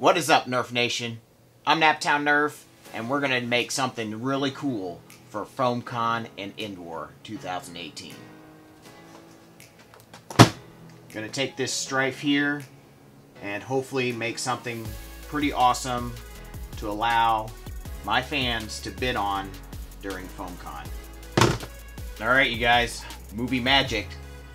What is up, Nerf Nation? I'm Naptown Nerf, and we're going to make something really cool for Foamcon and Endwar 2018. Going to take this Stryfe here and hopefully make something pretty awesome to allow my fans to bid on during Foamcon. Alright, you guys, movie magic.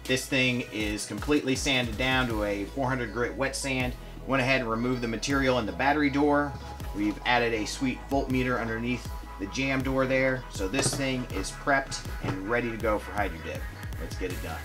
This thing is completely sanded down to a 400 grit wet sand. Went ahead and removed the material in the battery door. We've added a sweet voltmeter underneath the jam door there. So this thing is prepped and ready to go for Hydro Dip. Let's get it done.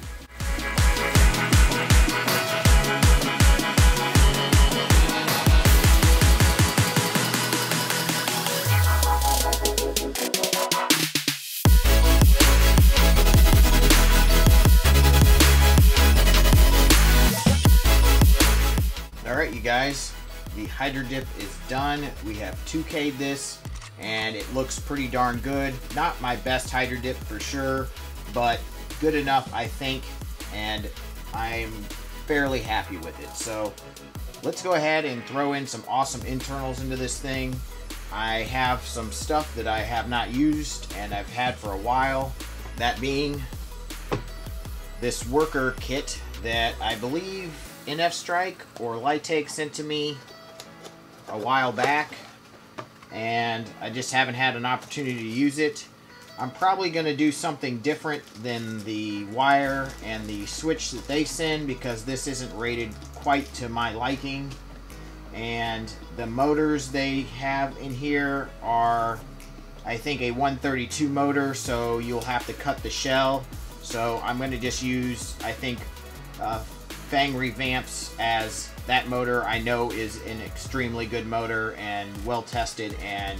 Alright, you guys, the Hydro Dip is done. We have 2K'd this and it looks pretty darn good. Not my best Hydro Dip for sure, but good enough, I think, and I'm fairly happy with it. So let's go ahead and throw in some awesome internals into this thing. I have some stuff that I have not used and I've had for a while, that being this worker kit that I believe NF Strike or Lightake sent to me a while back, and I just haven't had an opportunity to use it. I'm probably going to do something different than the wire and the switch that they send because this isn't rated quite to my liking, and the motors they have in here are, I think, a 132 motor, so you'll have to cut the shell. So I'm going to just use, I think, Fang Revamps as that motor. I know is an extremely good motor and well tested, and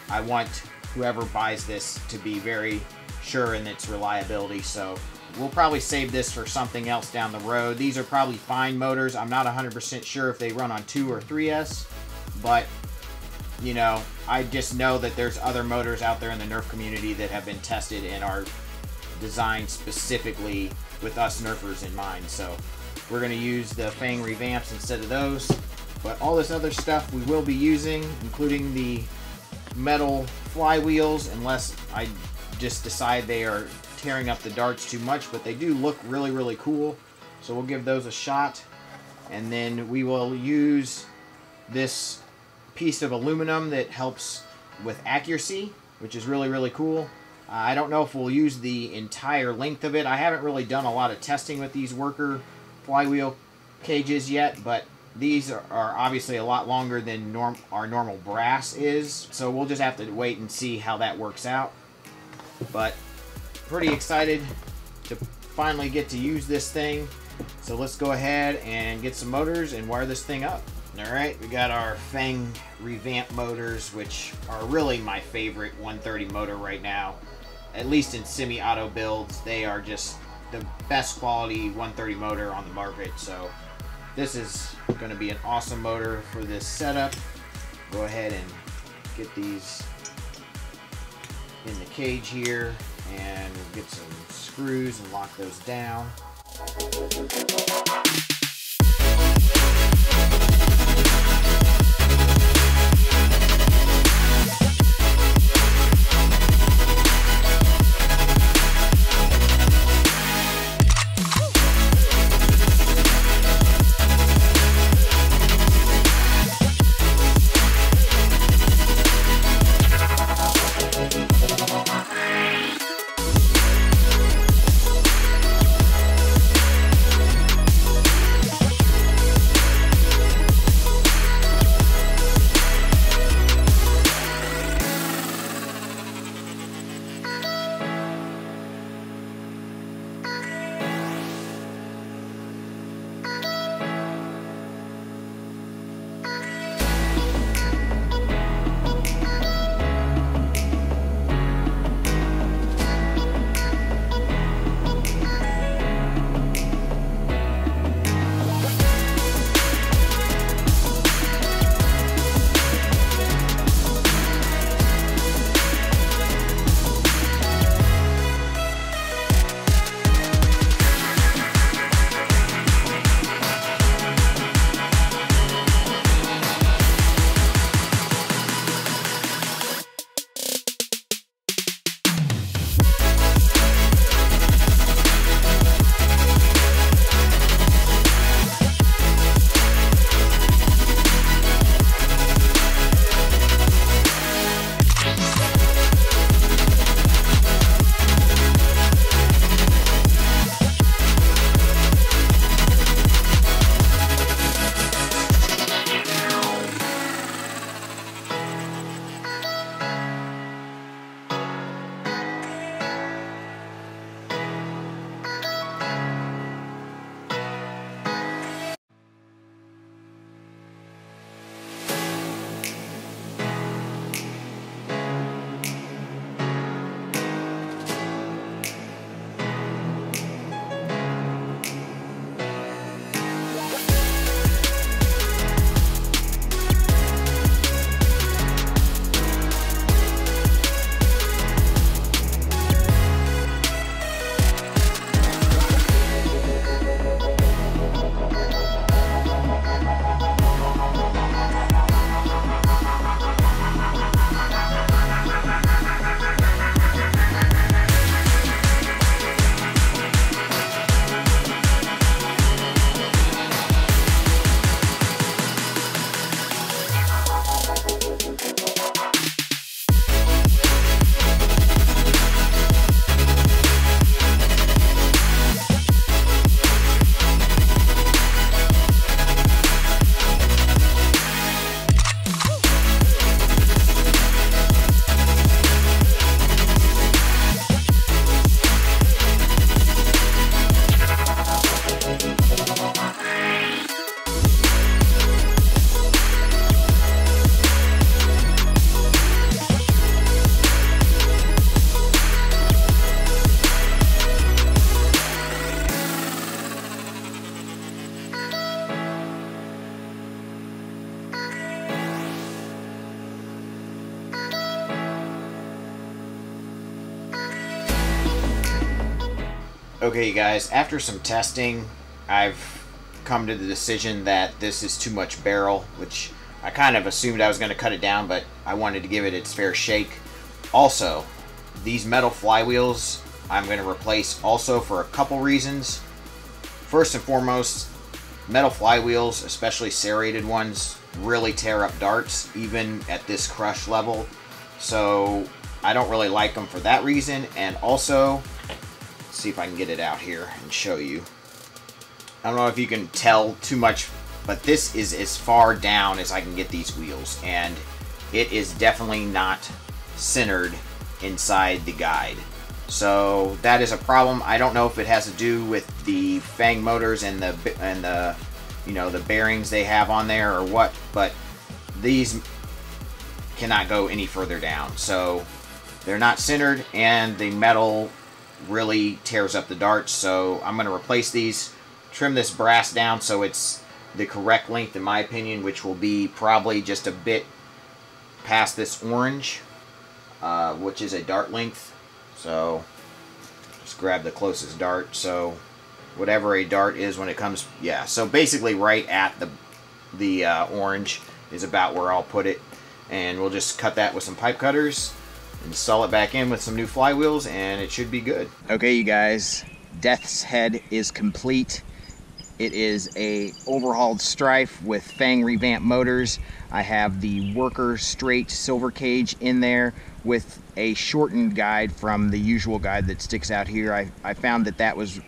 I want whoever buys this to be very sure in its reliability. So we'll probably save this for something else down the road. These are probably fine motors. I'm not 100% sure if they run on 2 or 3S, but you know, I just know that there's other motors out there in the Nerf community that have been tested and are designed specifically with us Nerfers in mind. So we're going to use the Fang Revamps instead of those. But all this other stuff we will be using, including the metal flywheels, unless I just decide they are tearing up the darts too much. But they do look really, really cool. So we'll give those a shot. And then we will use this piece of aluminum that helps with accuracy, which is really, really cool. I don't know if we'll use the entire length of it. I haven't really done a lot of testing with these worker flywheel cages yet, but these are obviously a lot longer than our normal brass is, so we'll just have to wait and see how that works out. But pretty excited to finally get to use this thing, so let's go ahead and get some motors and wire this thing up. Alright, we got our Fang Revamp motors, which are really my favorite 130 motor right now, at least in semi-auto builds. They are just the best quality 130 motor on the market, so this is going to be an awesome motor for this setup. Go ahead and get these in the cage here, and we'll get some screws and lock those down. Okay, you guys, after some testing, I've come to the decision that this is too much barrel, which I kind of assumed I was going to cut it down, but I wanted to give it its fair shake. Also, these metal flywheels I'm going to replace also for a couple reasons. First and foremost, metal flywheels, especially serrated ones, really tear up darts, even at this crush level. So I don't really like them for that reason. And also, let's see if I can get it out here and show you. I don't know if you can tell too much, but this is as far down as I can get these wheels, and it is definitely not centered inside the guide. So that is a problem. I don't know if it has to do with the Fang motors and the you know, the bearings they have on there or what, but these cannot go any further down. So they're not centered, and the metal really tears up the darts. So I'm going to replace these, trim this brass down so it's the correct length in my opinion, which will be probably just a bit past this orange, which is a dart length. So just grab the closest dart. So whatever a dart is when it comes, yeah, so basically right at the orange is about where I'll put it, and we'll just cut that with some pipe cutters, install it back in with some new flywheels, and it should be good. Okay, you guys, Death's Head is complete. It is a overhauled Stryfe with Fang revamped motors. I have the worker straight silver cage in there with a shortened guide from the usual guide that sticks out here. I found that was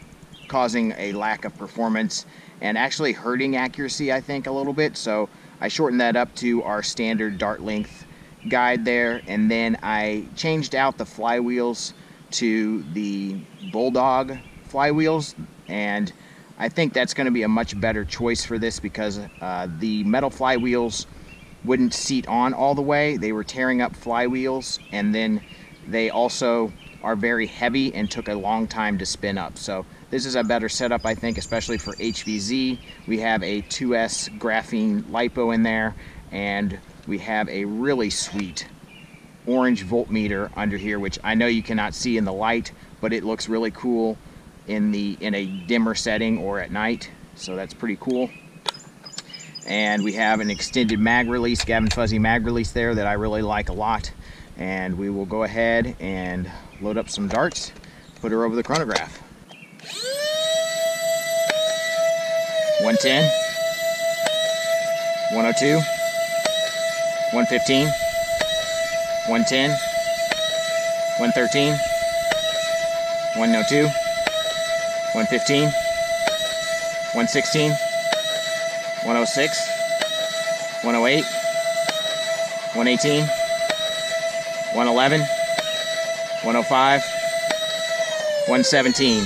causing a lack of performance and actually hurting accuracy, I think, a little bit. So I shortened that up to our standard dart length guide there, and then I changed out the flywheels to the Bulldog flywheels, and I think that's going to be a much better choice for this because the metal flywheels wouldn't seat on all the way. They were tearing up flywheels, and then they also are very heavy and took a long time to spin up. So this is a better setup, I think, especially for HVZ. We have a 2S graphene lipo in there, and we have a really sweet orange voltmeter under here, which I know you cannot see in the light, but it looks really cool in a dimmer setting or at night. So that's pretty cool. And we have an extended mag release, Gavin Fuzzy mag release there that I really like a lot. And we will go ahead and load up some darts, put her over the chronograph. 110, 102, 115, 110, 113, 102, 115, 116, 106, 108, 118, 111, 105, 117.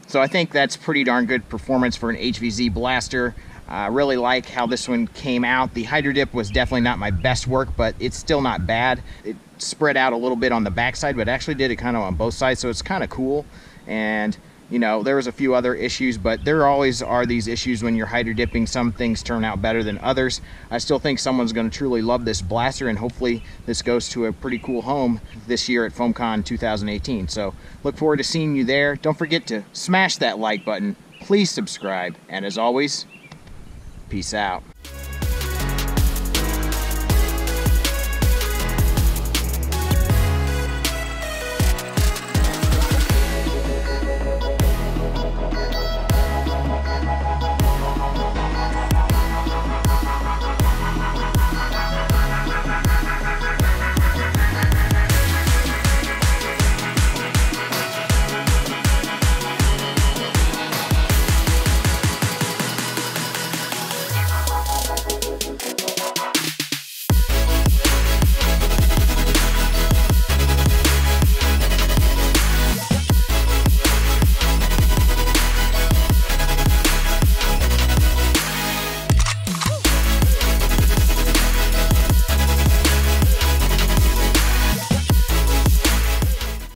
So I think that's pretty darn good performance for an HVZ blaster. I really like how this one came out. The Hydro Dip was definitely not my best work, but it's still not bad. It spread out a little bit on the backside, but actually did it kind of on both sides, so it's kind of cool. And you know, there was a few other issues, but there always are these issues when you're hydro dipping. Some things turn out better than others. I still think someone's going to truly love this blaster, and hopefully this goes to a pretty cool home this year at Foamcon 2018. So look forward to seeing you there. Don't forget to smash that like button. Please subscribe, and as always, peace out.